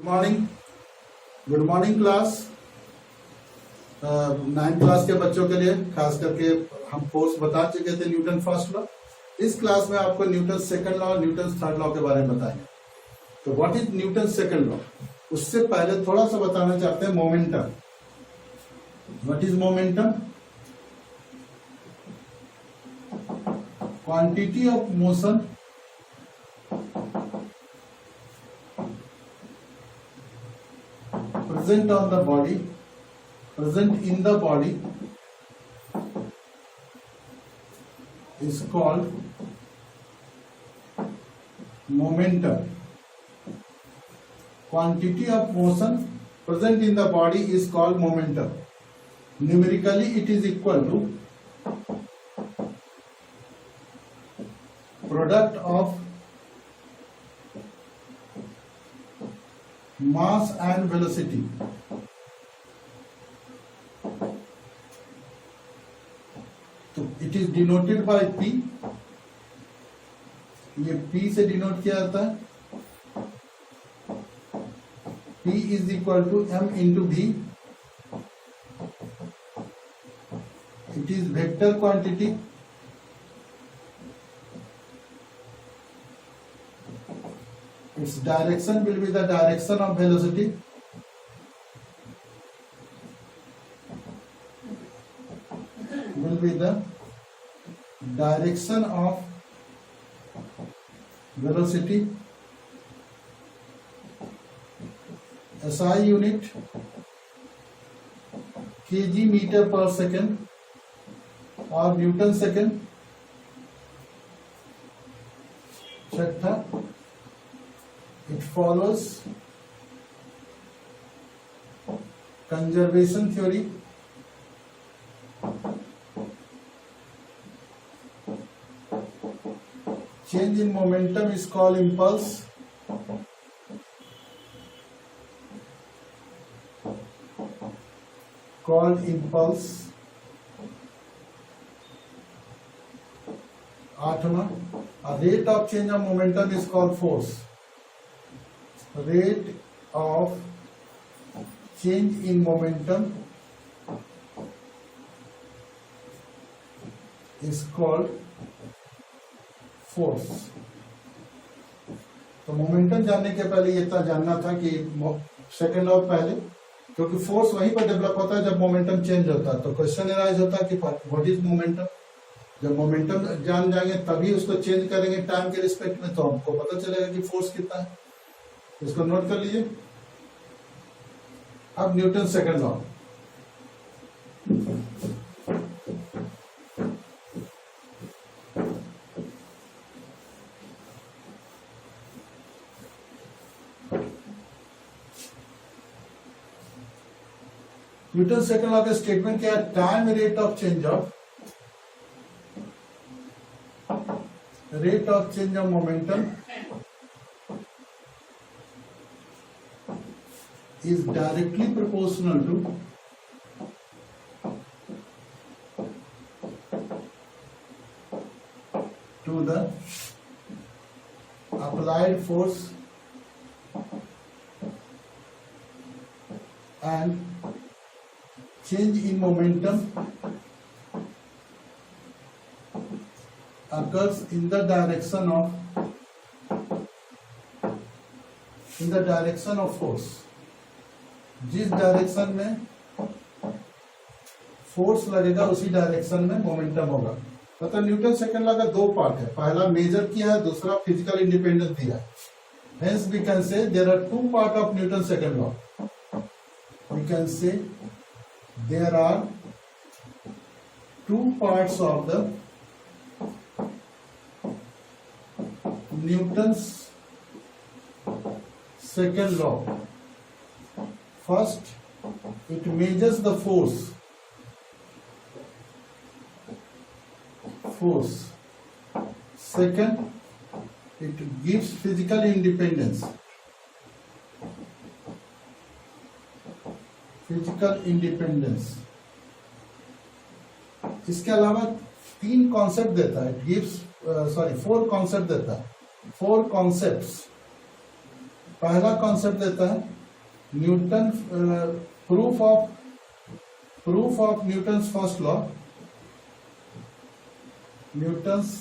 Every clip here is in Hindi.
Morning good morning class. 9th class के बच्चों के लिए खास करके हम कोर्स बता चुके थे न्यूटन फर्स्ट लॉ। इस क्लास में आपको न्यूटन सेकंड लॉ और न्यूटन थर्ड लॉ के बारे में बताएंगे। तो what is Newton second law? उससे पहले थोड़ा सा बताना चाहते हैं momentum. What is momentum? Quantity of motion present in the body is called momentum. Quantity of motion present in the body is called momentum. Numerically it is equal to product of mass and velocity. तो it is denoted by P। ये P से डिनोट किया जाता है। P is equal to M into V। It is vector quantity. Its direction will be the direction of velocity. Will be the direction of velocity. SI unit kg meter per second or Newton second. छठा, it follows conservation theory. Change in momentum is called impulse. आठवां, a rate of change of momentum is called force. Rate of change in momentum is called force. तो मोमेंटम जानने के पहले ये इतना जानना था कि सेकंड लॉ पहले, क्योंकि फोर्स वहीं पर डेवलप होता है जब मोमेंटम चेंज होता है। तो क्वेश्चन एराइज होता है कि व्हाट इज मोमेंटम। जब मोमेंटम जान जाएंगे तभी उसको चेंज करेंगे टाइम के रिस्पेक्ट में, तो हमको पता चलेगा कि फोर्स कितना है। इसको नोट कर लीजिए। अब Newton second law. Newton second law का स्टेटमेंट क्या है? Time rate of change of momentum is directly proportional to the applied force and change in momentum occurs in the direction of force. जिस डायरेक्शन में फोर्स लगेगा उसी डायरेक्शन में मोमेंटम होगा। मतलब न्यूटन सेकंड लॉ का दो पार्ट है, पहला मेजर किया है, दूसरा फिजिकल इंडिपेंडेंस दिया है। Hence we can say there are two part of Newton second law. We can say there are two parts of the Newton's second law. First, it measures the force. Second, it gives physical independence. इसके अलावा 3 कॉन्सेप्ट देता है। 4 कॉन्सेप्ट देता है। 4 concepts पहला कॉन्सेप्ट देता है Newton proof of Newton's first law, Newton's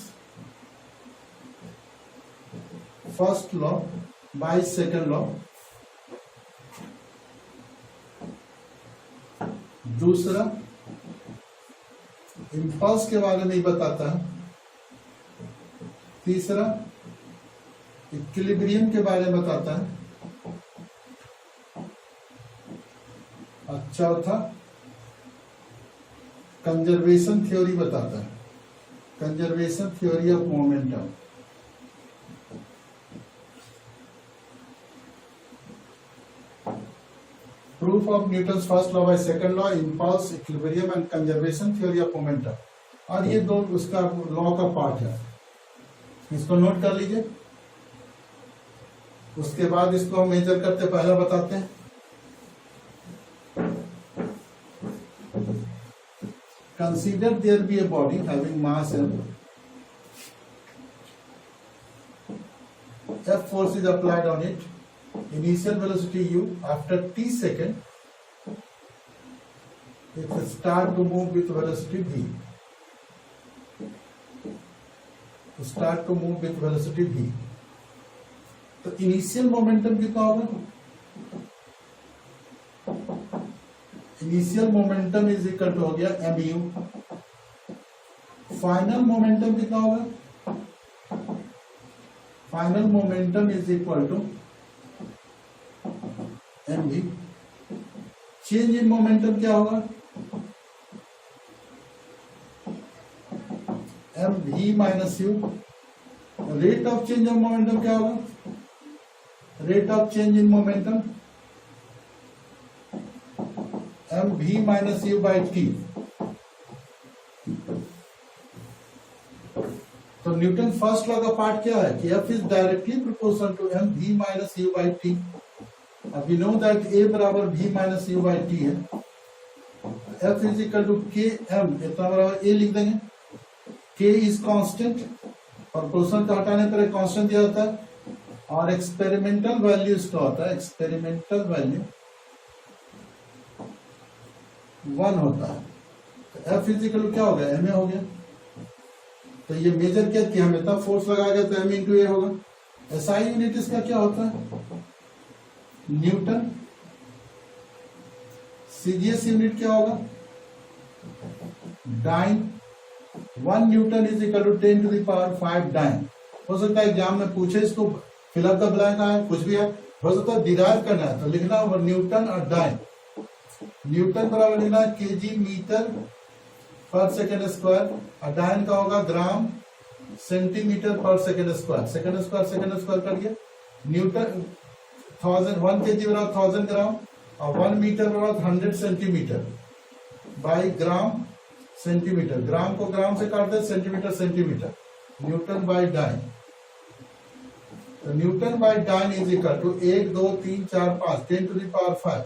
first law by second law. दूसरा इम्पल्स के बारे में ही बताता है। तीसरा इक्विलिब्रियम के बारे में बताता है। और चौथा कंजर्वेशन थ्योरी बताता है, conservation theory of momentum. Proof of Newton's first law by second law, impulse, equilibrium and conservation theory of momentum. और ये दो उसका लॉ का पार्ट है, इसको नोट कर लीजिए। उसके बाद इसको हम मेजर करते पहला बताते हैं। Consider there be a body having mass m, F force is applied on it, initial velocity u, after t second it will start to move with velocity v, start to move with velocity v। तो इनिशियल मोमेंटम कितना होगा? Initial momentum is equal to हो गया एम यू। फाइनल मोमेंटम कितना होगा? Final momentum is equal to M V. Change in momentum क्या होगा? M V minus U. Rate of change of momentum क्या होगा? Rate of change in momentum M V minus U by T. तो न्यूटन फर्स्ट लॉ का पार्ट क्या है कि F is directly proportional to M V minus U by T. अब वी नो दैट ए बराबर V minus U by T है। F is equal to K M, इतना बराबर ए लिख देंगे। के इज कांस्टेंट, प्रोपोर्शनल का हटाने पर एक कांस्टेंट दिया होता है, और एक्सपेरिमेंटल वैल्यू इसका होता है, एक्सपेरिमेंटल वैल्यू 1 होता है। तो एफ इजिकल क्या हो गया? एम ए हो गया। तो ये मेजर क्या किया, हम इतना फोर्स लगा गया तो एम इंटू ए होगा। एसआई यूनिट इसका क्या होता है? न्यूटन। सीजीएस यूनिट क्या होगा? Dyne. 1 Newton is equal to 10 to the power 5 dyne. हो सकता है एग्जाम में पूछे, इसको फिलअप का ब्लैंक है, कुछ भी है, हो सकता है डिराइव करना है तो लिखना होगा न्यूटन और डाइन। न्यूटन बराबर लिखना है केजी मीटर पर सेकेंड स्क्वायर, और डाइन का होगा ग्राम सेंटीमीटर पर सेकेंड स्क्वायर। सेकेंड स्क्वायर कर गया। न्यूटन 1 केजी बराबर 1000 ग्राम, और 1 मीटर बराबर 100 centimetre by gram centimetre. Gram को ग्राम से काट दे, centimetre centimetre. Newton by dyne. तो newton by dyne is equal to 1 2 3 4 5 10 to the power 5।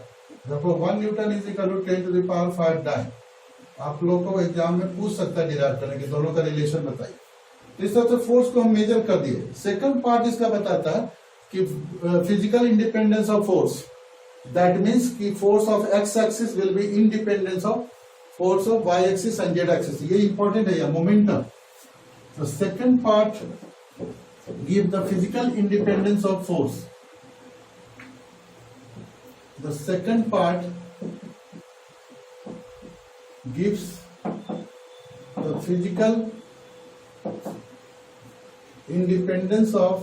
देखो 1 Newton is equal to 10 to the power 5 dyne. आप लोगों को एग्जाम में पूछ सकता है डिराइव करने के, दोनों का रिलेशन बताइए। तो इस तरह से फोर्स को हम मेजर कर दिए। सेकंड पार्ट इसका बताता है कि physical independence of force, that means कि force of X axis will be independence of force of Y axis and Z axis. ये इंपॉर्टेंट है, यह मोमेंटम। तो second part give the physical independence of force. The second part gives the physical independence of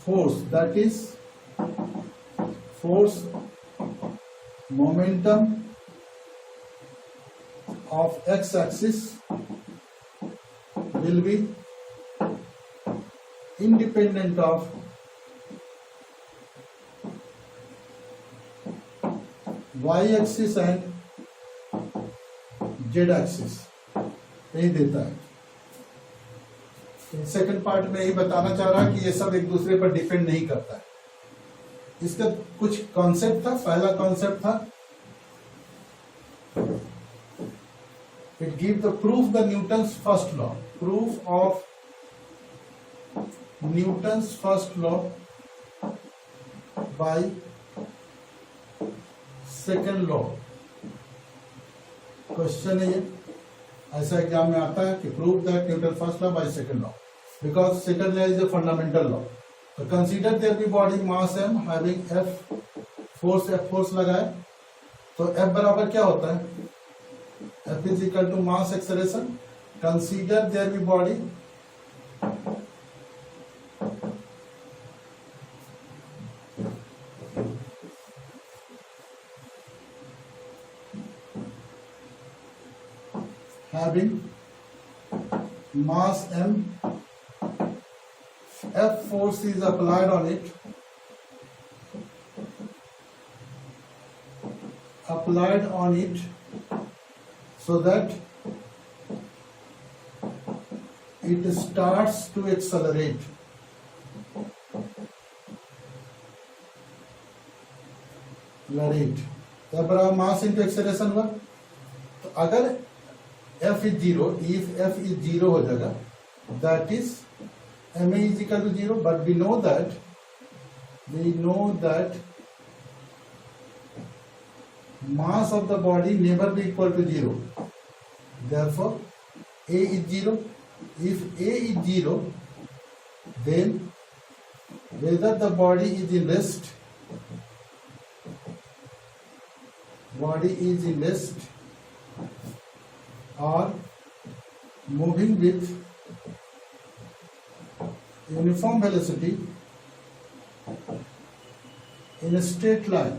force, that is force momentum of x-axis will be independent of y-axis and z-axis। यही देता है। सेकंड पार्ट में यही बताना चाह रहा है कि ये सब एक दूसरे पर डिपेंड नहीं करता है। इसका कुछ कॉन्सेप्ट था। पहला कॉन्सेप्ट था it give the proof the Newton's first law, proof of Newton's first law by second law. Question है ये, ऐसा एग्जाम में आता है कि prove that Newton first law by second law, because second law is a fundamental law. तो consider there be body mass m having f force लगाए, तो F बराबर क्या होता है, F is equal to mass acceleration. Consider there be body having mass m, F force is applied on it, so that it starts to accelerate. तो बराबर मास इंटू एक्सेलरेशन हुआ। तो अगर F is 0, if F is 0 हो जाएगा, that is ma is equal to 0, but we know that mass of the body never be equal to 0. Therefore a is 0. If a is 0, then whether the body is in rest or moving with uniform velocity in a straight line,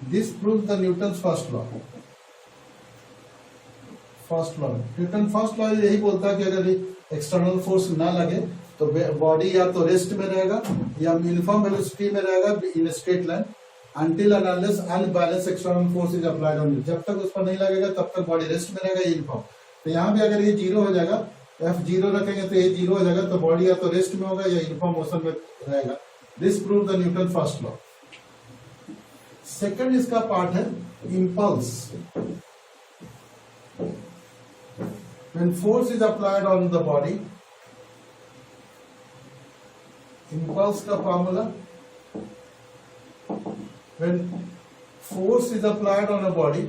this proves the Newton's first law. Newton first law यही बोलता है कि अगर एक्सटर्नल फोर्स ना लगे तो बॉडी या तो रेस्ट में रहेगा या यूनिफॉर्म वेलोसिटी में रहेगा in straight line, until and unless unbalanced external force is applied on it. जब तक उस पर नहीं लगेगा तब तक बॉडी रेस्ट में रहेगा यूनिफॉर्म। तो यहाँ भी अगर ये 0 हो जाएगा, F 0 रखेंगे तो ये 0 हो जाएगा, तो बॉडी या तो रेस्ट में होगा या यूनिफॉर्म मोशन में रहेगा। This prove the Newton first law. Second इसका पार्ट है impulse. When force is applied on the body, impulse का formula, when force is applied on a body,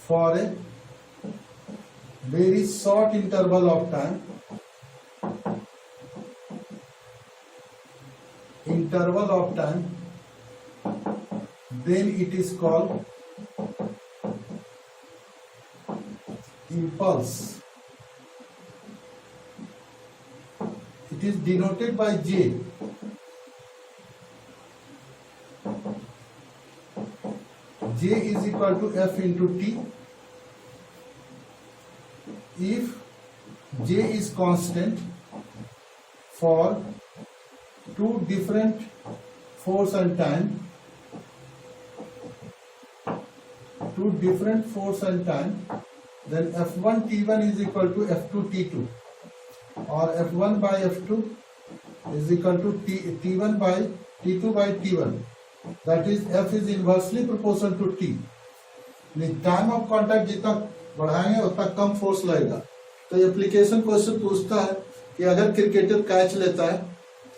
for a very short interval of time, then it is called impulse. It is denoted by J. J is equal to F into T. If J is constant for two different force and time, then F1 T1 is equal to F2 T2, or F1 by F2 is equal to T1 by T2 by T1. That is F is inversely proportional to T. Time of contact जितना बढ़ाएंगे उतना कम फोर्स लगेगा। तो एप्लीकेशन क्वेश्चन पूछता है कि अगर क्रिकेटर कैच लेता है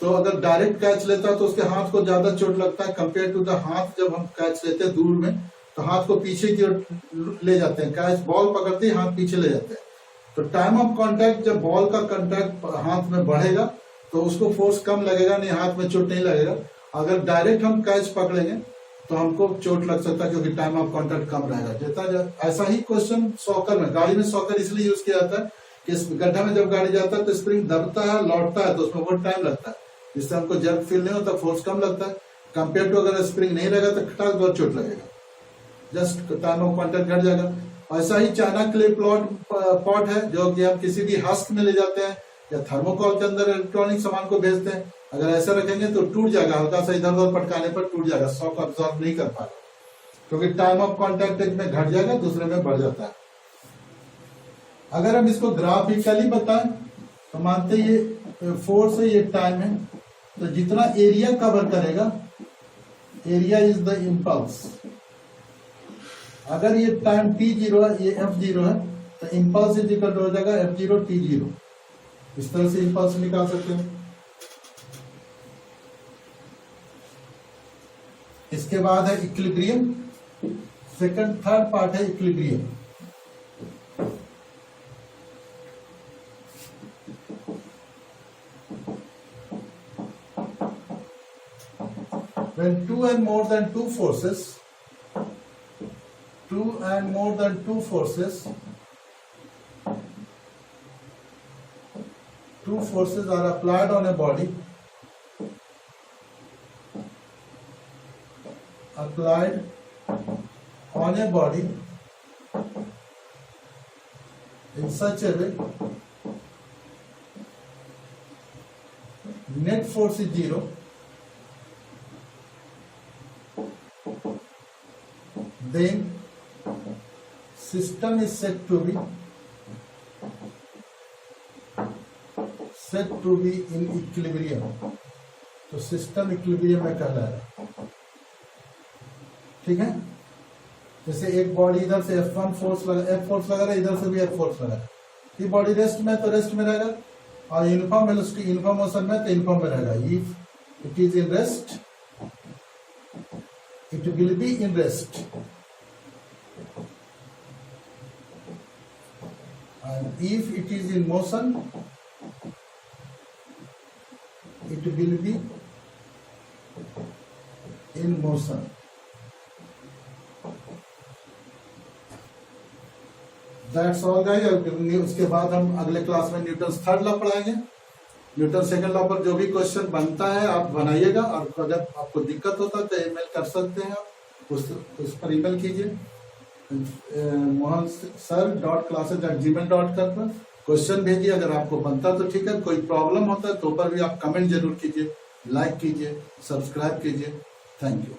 तो अगर डायरेक्ट कैच लेता है तो उसके हाथ को ज्यादा चोट लगता है कंपेयर टू द हाथ जब हम कैच लेते हैं दूर में तो हाथ को पीछे की ओर ले जाते हैं, कैच बॉल पकड़ते ही हाथ पीछे ले जाते हैं। तो टाइम ऑफ कांटेक्ट जब बॉल का कांटेक्ट हाथ में बढ़ेगा तो उसको फोर्स कम लगेगा, नहीं हाथ में चोट नहीं लगेगा। अगर डायरेक्ट हम कैच पकड़ेंगे तो हमको चोट लग सकता है क्योंकि टाइम ऑफ कांटेक्ट कम रहेगा। जितना ऐसा ही क्वेश्चन सॉकर में, गाड़ी में सॉकर इसलिए यूज किया जाता है कि इस गड्ढा में जब गाड़ी जाता है तो स्प्रिंग दबता है, लौटता है, तो उसमें बहुत टाइम लगता है, जिससे हमको जर्क फील नहीं होता, फोर्स कम लगता है। कंपेयर टू अगर स्प्रिंग नहीं रहेगा तो खटाक बहुत चोट लगेगा, जस्ट टाइम ऑफ कांटेक्ट घट जाएगा। ऐसा ही चाइना क्ले पॉट है जो कि हम किसी भी हस्क में ले जाते हैं या थर्मोकॉल के अंदर इलेक्ट्रॉनिक सामान को भेजते हैं। अगर ऐसा रखेंगे तो टूट जाएगा, हल्का सा इधर उधर पटकाने पर टूट जाएगा, शॉक अब्सॉर्ब नहीं कर पाएगा क्योंकि टाइम ऑफ कांटेक्ट एक में घट जाएगा, दूसरे में बढ़ जाता है। अगर हम इसको ग्राफिकली बताएं तो मानते ये फोर्स है, ये टाइम है, तो जितना एरिया कवर करेगा एरिया इज द इम्पल्स। अगर ये टाइम t0 है, ये f0 है, तो इम्पल्स इज इक्वल हो जाएगा f0 t0। इस तरह से इम्पल्स निकाल सकते हैं। इसके बाद है इक्विलिब्रियम। थर्ड पार्ट है equilibrium. When two and more than two forces are applied on a body, in such a way net force is 0, then system is said to be in equilibrium। तो सिस्टम इक्विलिब्रियम में कहलाएगा। ठीक है, जैसे एक बॉडी इधर से F1 फोर्स लगा, F फोर्स लगा रहा है, इधर से भी F फोर्स लगा है, ये बॉडी रेस्ट में तो रेस्ट में रहेगा, और यूनिफॉर्म वेलोसिटी यूनिफॉर्म मोशन में तो यूनिफॉर्म में रहेगा। If it is in rest it will be in rest, and if it is in motion it will be in motion। That's all guys। उसके बाद हम अगले क्लास में न्यूटन थर्ड लॉ पढ़ाएंगे। न्यूटन सेकंड लॉ पर जो भी क्वेश्चन बनता है आप बनाइएगा, और अगर आपको दिक्कत होता है तो ईमेल कर सकते हैं आप, उस पर ईमेल कीजिए mohansir.classes@gmail.com पर क्वेश्चन भेजिए। अगर आपको बनता तो ठीक है, कोई प्रॉब्लम होता है तो पर भी आप कमेंट जरूर कीजिए, लाइक कीजिए, सब्सक्राइब कीजिए। Thank you.